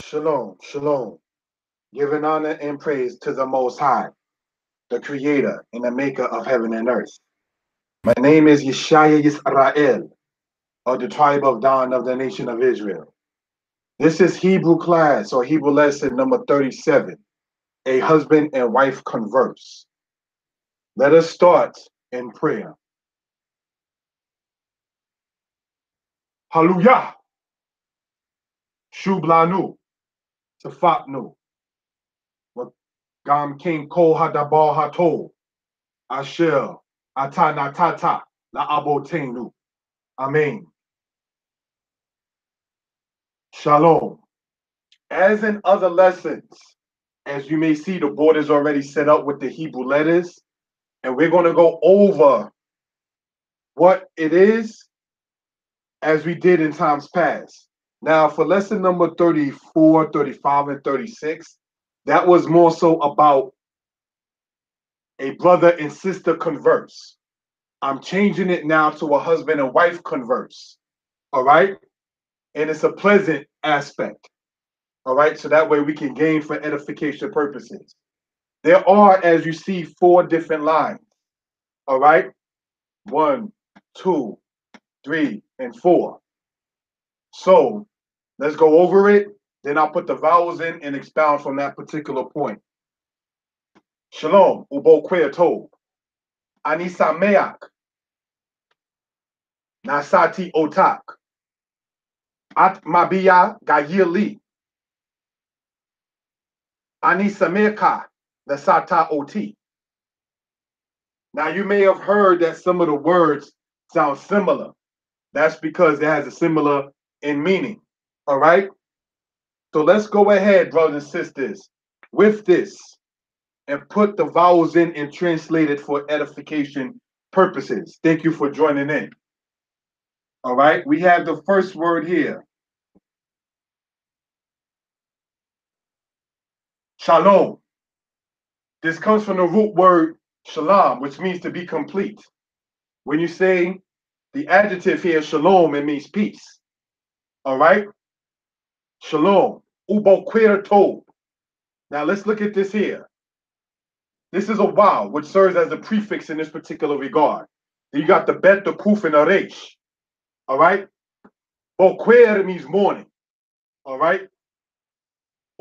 Shalom, shalom. Giving honor and praise to the Most High, the Creator and the Maker of heaven and earth. My name is Yeshaya Yisrael, of the tribe of Dan of the nation of Israel. This is Hebrew class or Hebrew lesson number 37, a husband and wife converse. Let us start in prayer. Hallelujah. Shublanu. Tafaknu. Gam King Ko Hadabal Hato. Asher. Atanatata. La Abotenu. Amen. Shalom. As in other lessons, as you may see, the board is already set up with the Hebrew letters, and we're going to go over what it is as we did in times past. Now, for lesson number 34, 35, and 36, that was more so about a brother and sister converse. I'm changing it now to a husband and wife converse. All right? And it's a pleasant aspect. All right, so that way we can gain for edification purposes. There are, as you see, 4 different lines. All right, 1, 2, 3, and 4. So let's go over it. Then I'll put the vowels in and expound from that particular point. Shalom, ubo kwe tov. Ani sameach. Nasati otak. At mabia gayili. Ani sameka. Nasata oti. Now, you may have heard that some of the words sound similar. That's because it has a similar in meaning. All right? So let's go ahead, brothers and sisters, with this and put the vowels in and translate it for edification purposes. Thank you for joining in. All right? We have the first word here. Shalom. This comes from the root word shalom, which means to be complete. When you say the adjective here, shalom, it means peace. All right? Shalom. Ubokwir tov. Now let's look at this here. This is a wow, which serves as a prefix in this particular regard. Then you got the bet, the kuf, and the resh. All right? Bokwir means morning. All right?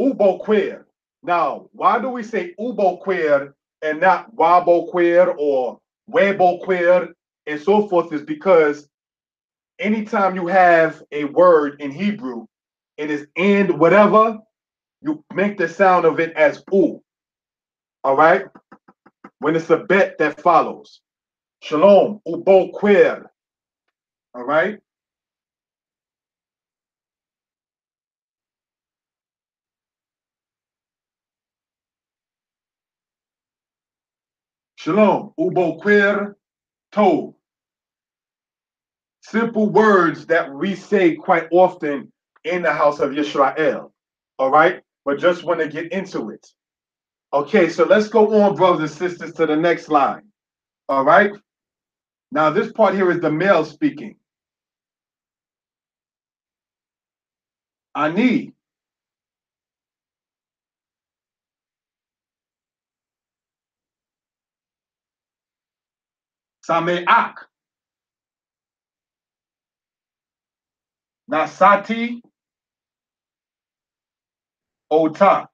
Ubokwir. Now, why do we say ubokwir and not wabokwir or webokwir and so forth? Is because anytime you have a word in Hebrew, it is and whatever, you make the sound of it as u. All right? When it's a bet that follows. Shalom, ubo queer. All right? Shalom, ubo queer, tov. Simple words that we say quite often in the house of Yisrael. All right? But just want to get into it. Okay, so let's go on, brothers and sisters, to the next line. All right? Now, this part here is the male speaking. Ani. Same'ak. Nasati. Otak.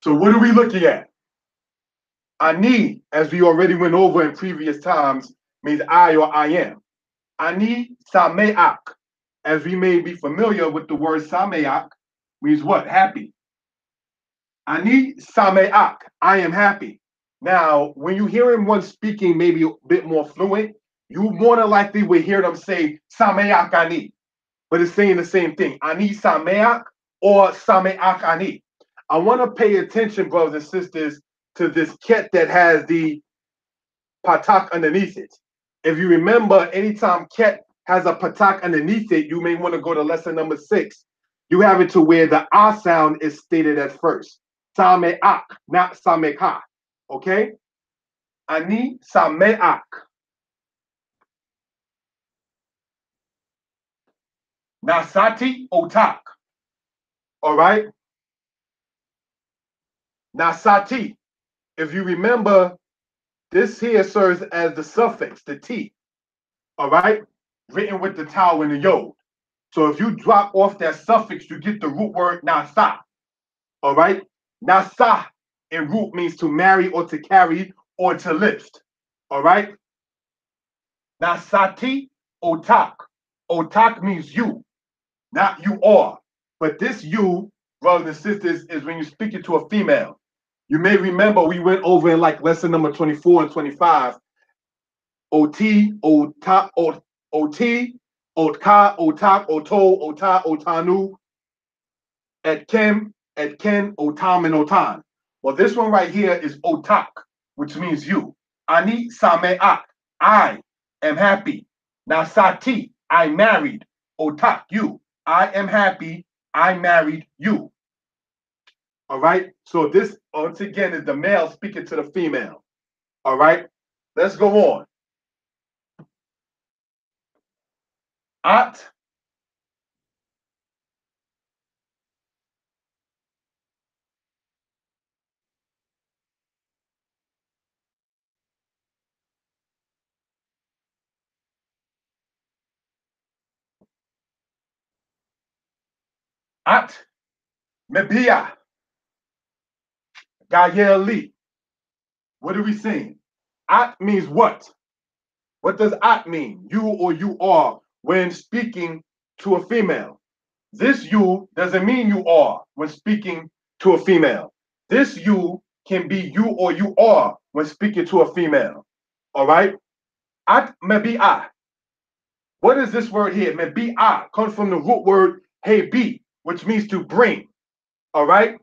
So what are we looking at? Ani, as we already went over in previous times, means I or I am. Ani sameach, as we may be familiar with the word sameach, means what? Happy. Ani sameach, I am happy. Now, when you hear one speaking maybe a bit more fluent, you more than likely will hear them say sameach ani, but it's saying the same thing. Ani sameach or sameach ani. I want to pay attention, brothers and sisters, to this ket that has the patak underneath it. If you remember, anytime ket has a patak underneath it, you may want to go to lesson number 6. You have it to where the ah sound is stated at first. Same'ak, not same'ka. Okay? Ani same'ak. Nasati otak. All right. Nasati. If you remember, this here serves as the suffix, the T. All right. Written with the tau and the yod. So if you drop off that suffix, you get the root word nasa. All right. Nasa in root means to marry or to carry or to lift. All right. Nasati otak. Otak means you, not you are. But this you, brothers and sisters, is when you're speaking to a female. You may remember we went over in like lesson number 24 and 25. OT, OTA, OT, OTKA, OTAK, OTO, OTA, OTANU, at Ken, Otam, and Otan. Well, this one right here is Otak, which means you. Ani Sameak, I am happy. Nasati, I married. Otak, you. I am happy. I married you. All right. So this once again is the male speaking to the female. All right. Let's go on. At At Mebia Gayeli. What are we saying? At means what? What does at mean? You or you are when speaking to a female. This you doesn't mean you are when speaking to a female. This you can be you or you are when speaking to a female. All right? At maybe I. What is this word here? Maybe I comes from the root word hey be, which means to bring. All right?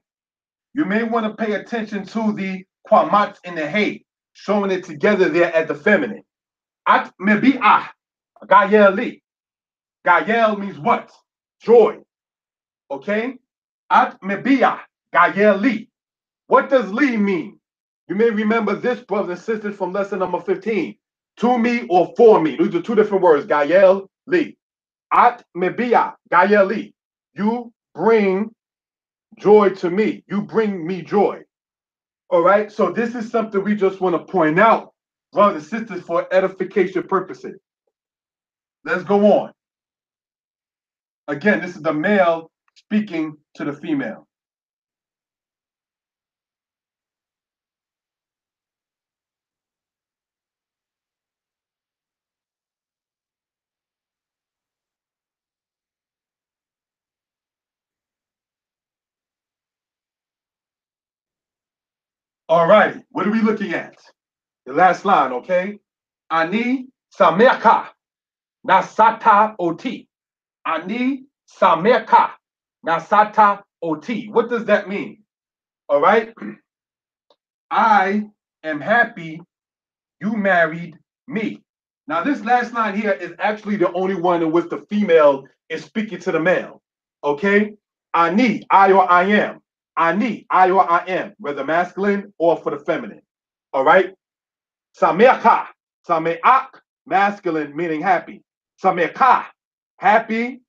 You may want to pay attention to the quamats in the hey, showing it together there as the feminine. At maybe I. Gayeli. Gayel means what? Joy. Okay? At mebia, Gayel Li. What does Li mean? You may remember this, brothers and sisters, from lesson number 15. To me or for me. These are two different words. Gayel Li. At mebia, Gayel Li. You bring joy to me. You bring me joy. All right? So this is something we just want to point out, brothers and sisters, for edification purposes. Let's go on. Again, this is the male speaking to the female. All righty, what are we looking at? The last line, okay? Ani sameka nasata oti. Ani sameka nasata oti. What does that mean? All right. I am happy you married me. Now, this last line here is actually the only one in which the female is speaking to the male. Okay? Ani, I or I am. Ani, I or I am, whether masculine or for the feminine. All right? Sameaka, sameak, masculine, meaning happy. Sameka, happy,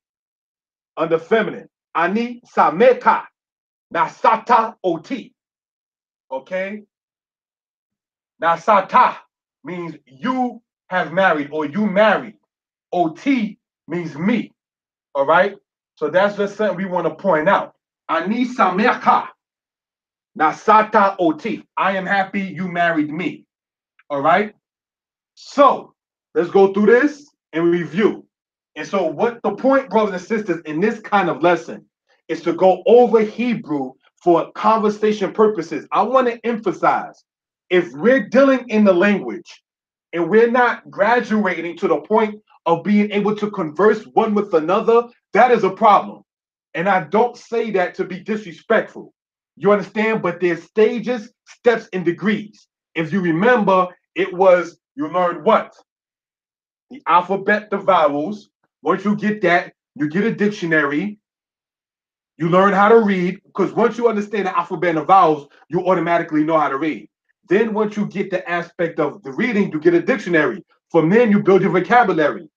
under feminine. Ani sameka, nasata oti. Okay? Nasata means you have married or you married. Ot means me. All right? So that's just something we want to point out. Ani sameka, nasata oti. I am happy you married me. All right? So let's go through this and review. And so, what the point, brothers and sisters, in this kind of lesson is to go over Hebrew for conversation purposes. I want to emphasize if we're dealing in the language and we're not graduating to the point of being able to converse one with another, that is a problem. And I don't say that to be disrespectful. You understand? But there's stages, steps, and degrees. If you remember, it was you learned what? The alphabet, the vowels. Once you get that, you get a dictionary. You learn how to read, because once you understand the alphabet and the vowels, you automatically know how to read. Then once you get the aspect of the reading, you get a dictionary. From then, you build your vocabulary.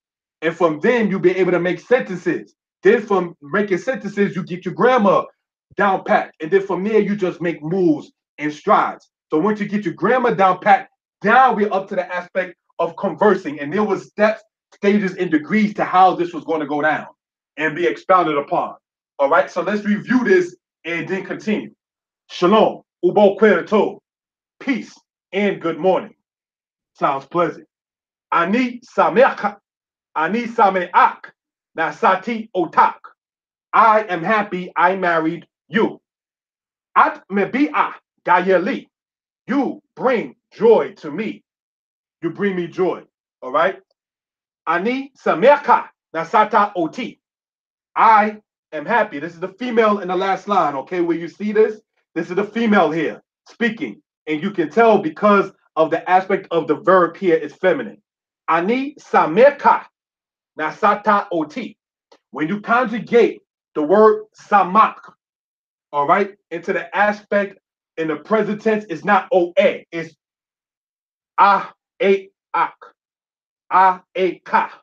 And from then, you'll be able to make sentences. Then from making sentenences, you get your grammar down pat. And then from there, you just make moves and strides. So once you get your grammar down pat, now we're up to the aspect of conversing. And there was steps, stages, and degrees to how this was going to go down and be expounded upon. All right, so let's review this and then continue. Shalom, ubo kwerato, peace and good morning. Sounds pleasant. Ani sameach, ani sameach, nasati otak. I am happy I married you. At mebi'ah gayeli. You bring joy to me. You bring me joy. All right. Ani samecha nasata oti. I am happy. This is the female in the last line. Okay, where you see this, this is the female here speaking, and you can tell because of the aspect of the verb here is feminine. Ani samecha nasata oti. When you conjugate the word samak, all right, into the aspect in the present tense, it's not oe, it's a ak, a ka.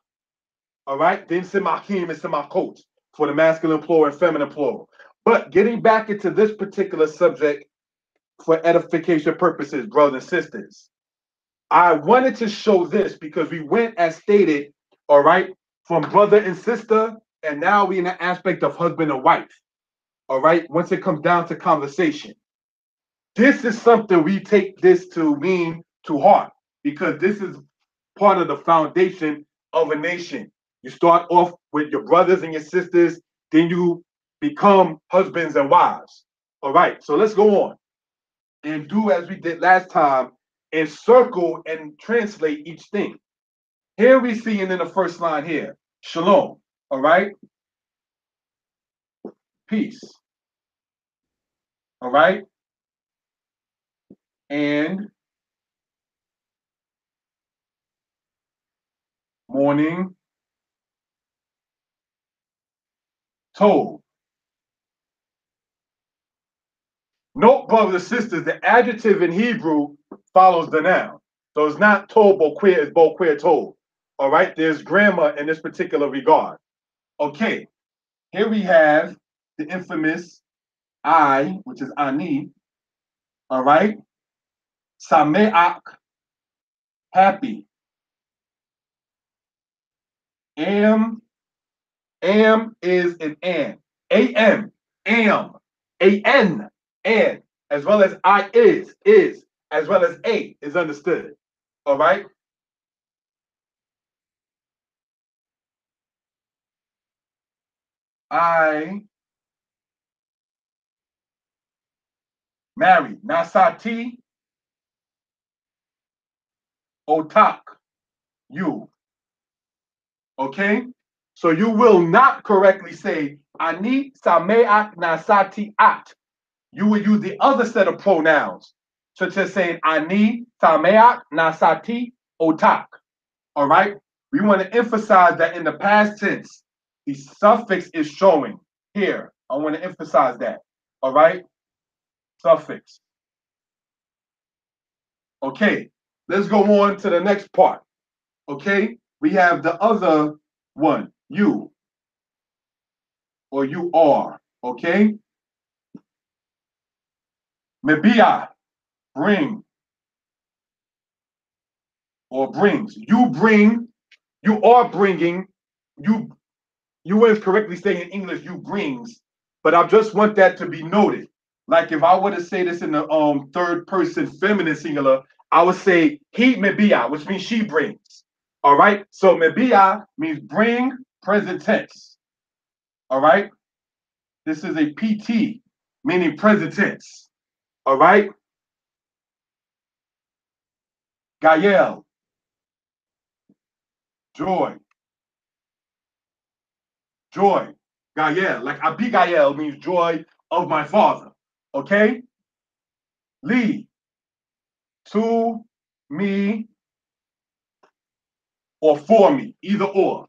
All right, then simachim and simakot for the masculine plural and feminine plural. But getting back into this particular subject for edification purposes, brothers and sisters, I wanted to show this because we went as stated, all right, from brother and sister, and now we in the aspect of husband and wife. All right, once it comes down to conversation, this is something we take this to mean to heart because this is part of the foundation of a nation. You start off with your brothers and your sisters, then you become husbands and wives. All right, so let's go on and do as we did last time and circle and translate each thing. Here we see in the first line here, shalom, all right? Peace, all right? And morning, told. Note, brothers and sisters, the adjective in Hebrew follows the noun. So it's not told, but queer, it's both queer told. All right, there's grammar in this particular regard. Okay, here we have the infamous I, which is ani. All right, sameach, happy. Am is an am. Am, and, as well as I is, as well as a is understood. All right. I married. Nasati otak. You. Okay? So you will not correctly say ani sameak nasati at. You will use the other set of pronouns, such as saying ani sameak nasati otak. All right? We want to emphasize that in the past tense, the suffix is showing here. I want to emphasize that. All right? Suffix. Okay, let's go on to the next part. Okay, we have the other one, you, or you are. Okay, mebia, bring, or brings. You bring, you are bringing, you was correctly saying in English, you brings, but I just want that to be noted. Like if I were to say this in the third person feminine singular, I would say he mebia, which means she brings. All right. So mebia means bring, present tense. All right. This is a PT, meaning present tense. All right. Gael, joy. Joy. Gael, like Abigail means joy of my father. Okay. Lee, to me, or for me, either or.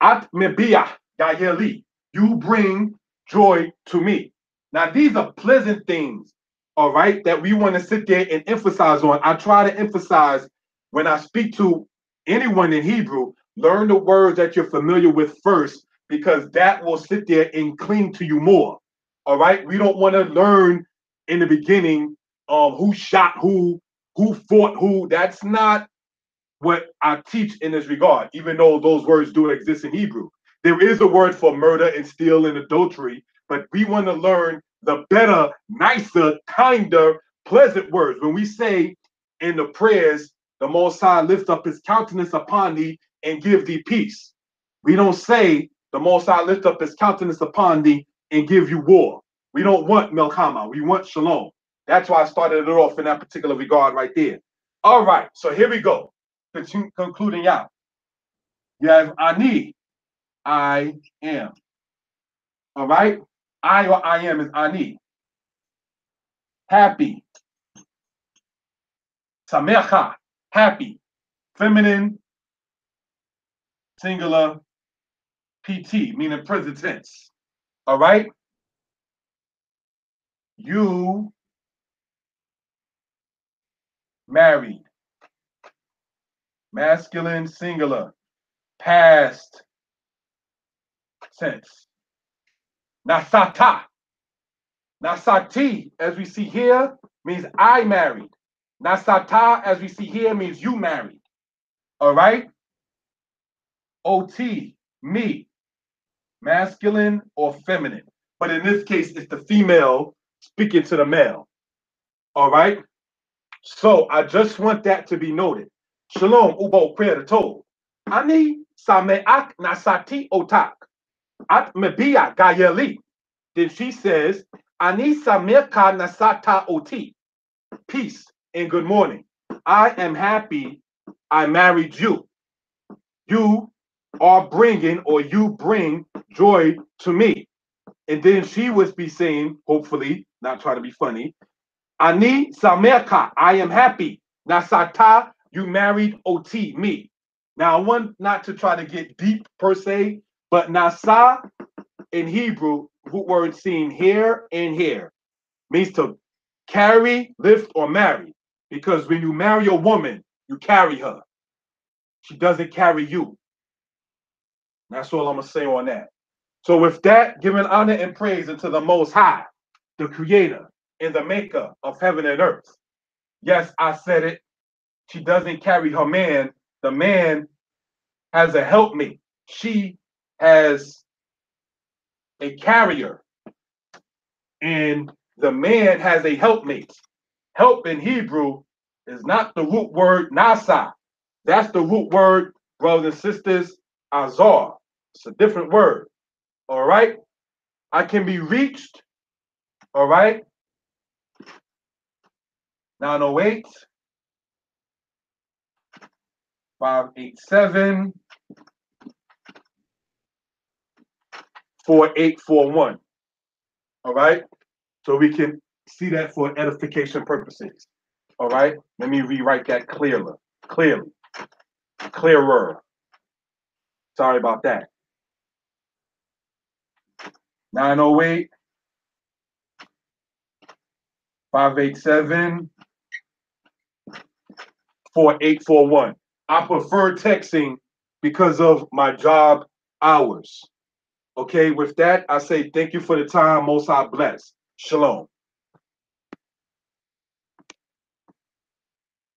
At mebia, Gaeli, you bring joy to me. Now, these are pleasant things, all right, that we want to sit there and emphasize on. I try to emphasize when I speak to anyone in Hebrew, learn the words that you're familiar with first, because that will sit there and cling to you more. All right. We don't want to learn in the beginning who shot who fought who. That's not what I teach in this regard, even though those words do exist in Hebrew. There is a word for murder and steal and adultery, but we want to learn the better, nicer, kinder, pleasant words. When we say in the prayers, the Most High lift up his countenance upon thee and give thee peace. We don't say the Most High lift up his countenance upon thee and give you war. We don't want Melchama. We want Shalom. That's why I started it off in that particular regard right there. All right, so here we go. Concluding out. You have Ani, I am. All right? I or I am is Ani. Happy. Samecha, happy. Feminine, singular, PT, meaning present tense. All right? You married. Masculine, singular, past tense. Nasata. Nasati, as we see here, means I married. Nasata, as we see here, means you married. All right? OT, me, masculine or feminine. But in this case, it's the female speaking to the male. All right? So I just want that to be noted. Shalom, ubo prayer to. Ani sameak nasati otak. At mebia gayeli. Then she says, Ani sameka nasata oti. Peace and good morning. I am happy I married you. You are bringing, or you bring joy to me. And then she would be saying, hopefully, not trying to be funny, Ani samerka, I am happy. Nasata, you married Ot, me. Now, I want not to try to get deep per se, but nasa in Hebrew, root word seen here and here, means to carry, lift, or marry. Because when you marry a woman, you carry her. She doesn't carry you. That's all I'm going to say on that. So with that, giving honor and praise unto the Most High, the Creator and the Maker of heaven and earth. Yes, I said it. She doesn't carry her man. The man has a helpmate. She has a carrier. And the man has a helpmate. Help in Hebrew is not the root word nasa. That's the root word, brothers and sisters, azar. It's a different word. All right? I can be reached. All right? 908 587 4841. All right? So we can see that for edification purposes. All right? Let me rewrite that clearly. Clearer. Sorry about that. 908 587 4841. I prefer texting because of my job hours. Okay, with that, I say thank you for the time. Most High bless. Shalom.